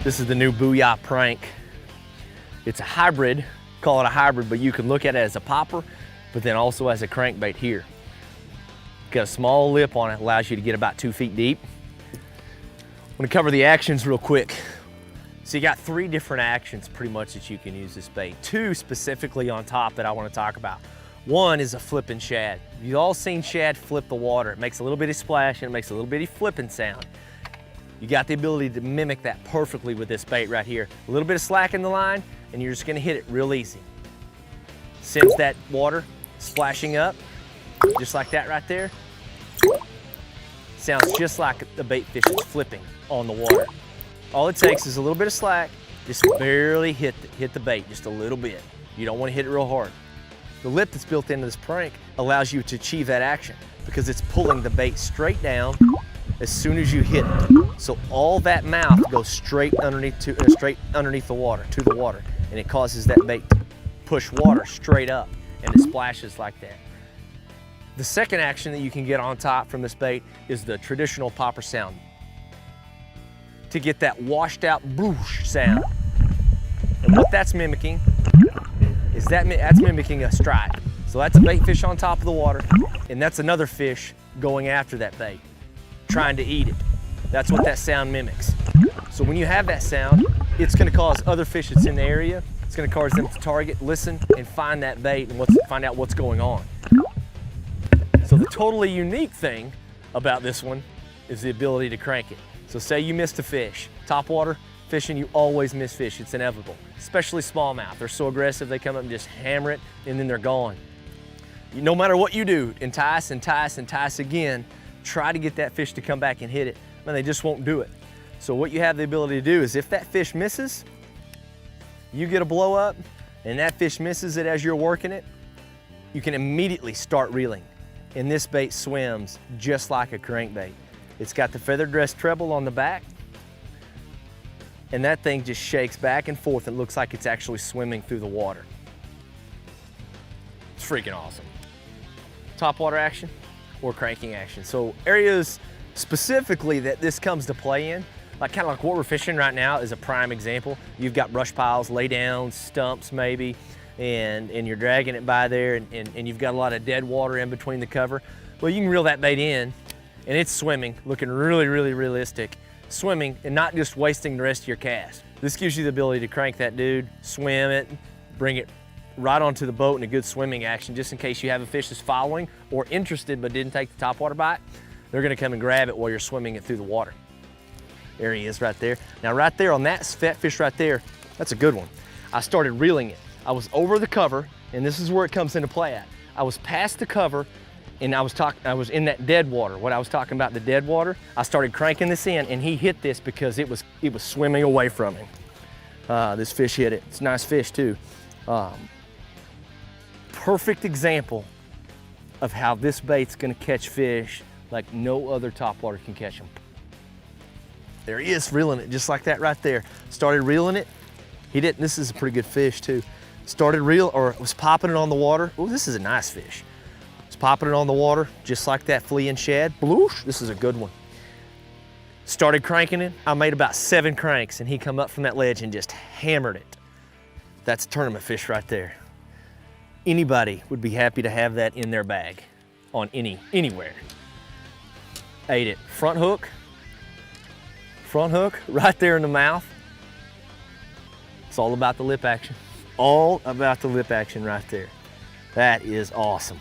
This is the new Booyah Prank. It's a hybrid, call it a hybrid, but you can look at it as a popper, but then also as a crankbait here. Got a small lip on it, allows you to get about 2 feet deep. I'm gonna cover the actions real quick. So you got 3 different actions pretty much that you can use this bait. 2 specifically on top that I wanna talk about. One is a flipping shad. You've all seen shad flip the water. It makes a little bitty splash and it makes a little bitty flipping sound. You got the ability to mimic that perfectly with this bait right here. A little bit of slack in the line and you're just gonna hit it real easy. Sense that water splashing up, just like that right there. Sounds just like the bait fish is flipping on the water. All it takes is a little bit of slack, just barely hit the bait, just a little bit. You don't want to hit it real hard. The lip that's built into this prank allows you to achieve that action because it's pulling the bait straight down as soon as you hit it. So all that mouth goes straight underneath the water, to the water, and it causes that bait to push water straight up, and it splashes like that. The second action that you can get on top from this bait is the traditional popper sound. To get that washed out boosh sound. And what that's mimicking is that's mimicking a strike. So that's a bait fish on top of the water, and that's another fish going after that bait, trying to eat it. That's what that sound mimics. So when you have that sound, it's gonna cause other fish that's in the area, it's gonna cause them to target, listen, and find that bait and find out what's going on. So the totally unique thing about this one is the ability to crank it. So say you missed a fish. Top water fishing, you always miss fish, it's inevitable. Especially smallmouth, they're so aggressive, they come up and just hammer it and then they're gone. No matter what you do, entice, entice, entice again, try to get that fish to come back and hit it, and they just won't do it. So what you have the ability to do is if that fish misses, you get a blow up and that fish misses it as you're working it, you can immediately start reeling. And this bait swims just like a crankbait. It's got the feather dress treble on the back, and that thing just shakes back and forth. It looks like it's actually swimming through the water. It's freaking awesome. Top water action or cranking action. So areas specifically that this comes to play in, kind of like what we're fishing right now is a prime example. You've got brush piles, lay down, stumps maybe, and you're dragging it by there and you've got a lot of dead water in between the cover. Well, you can reel that bait in and it's swimming, looking really, really realistic, swimming and not just wasting the rest of your cast. This gives you the ability to crank that dude, swim it, bring it right onto the boat in a good swimming action, just in case you have a fish that's following or interested but didn't take the top water bite. They're gonna come and grab it while you're swimming it through the water. There he is right there. Now right there on that fat fish right there, that's a good one. I started reeling it. I was over the cover, and this is where it comes into play at. I was past the cover, and I was in that dead water. What I was talking about, the dead water, I started cranking this in, and he hit this because it was swimming away from him. This fish hit it. It's a nice fish too. Perfect example of how this bait's gonna catch fish like no other topwater can catch them. There he is, reeling it just like that right there. Started reeling it. He didn't. This is a pretty good fish too. Started was popping it on the water. Oh, this is a nice fish. Was popping it on the water just like that fleeing shad. Bloosh, this is a good one. Started cranking it. I made about 7 cranks and he come up from that ledge and just hammered it. That's a tournament fish right there. Anybody would be happy to have that in their bag on anywhere. Ate it. Front hook right there in the mouth. It's all about the lip action. All about the lip action right there. That is awesome.